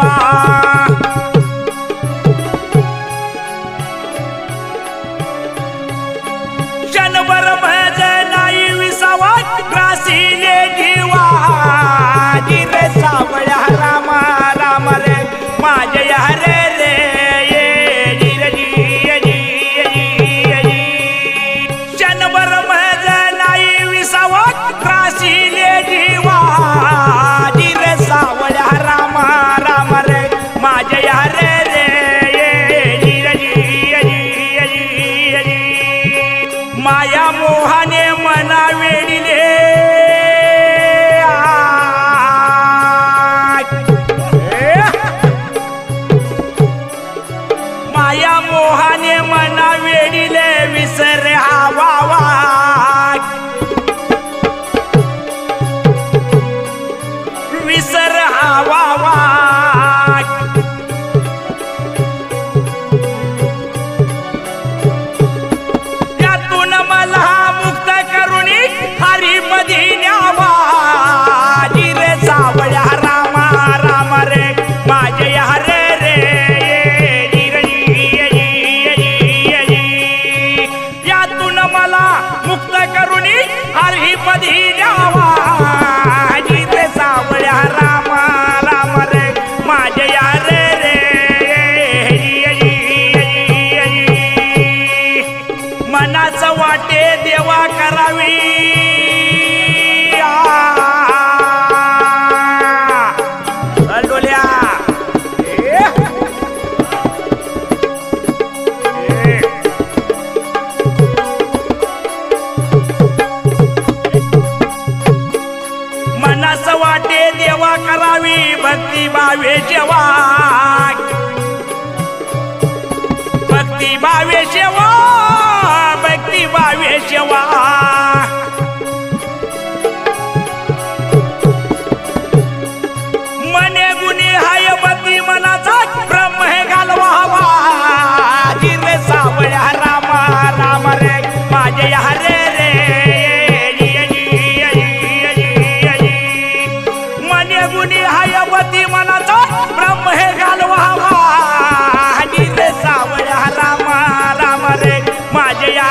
जीवा क्षणभर भज नाही विसावा ग्रासीले जीवा जिरे सावळ्या रामा राम रे माझ्या रे रे जिरे क्षणभर भज नाही विसावा ग्रासीले जीवा जिरे सावळ्या रामा राम रे माझ्या रे रे माया मोहाने मना वेडिले माया मोहाने मना वेडिले विसर हावा विसर हावा मनाचं वाटे देवा करावी डोल्या मनाचं वाटे देवा करावी भक्ती भावे जेवा भक्ती भावे जेवा भक्ती भावे जेवा मने गुणी हाय बती मनाचा ब्रह्म हे घालवावा जिरे सावळ्या रामा राम रे माझ्या रे रे मने गुणी हाय बती मनाचा ब्रह्म हे घालवावा जिरे सावळ्या रामा राम रे माझ्या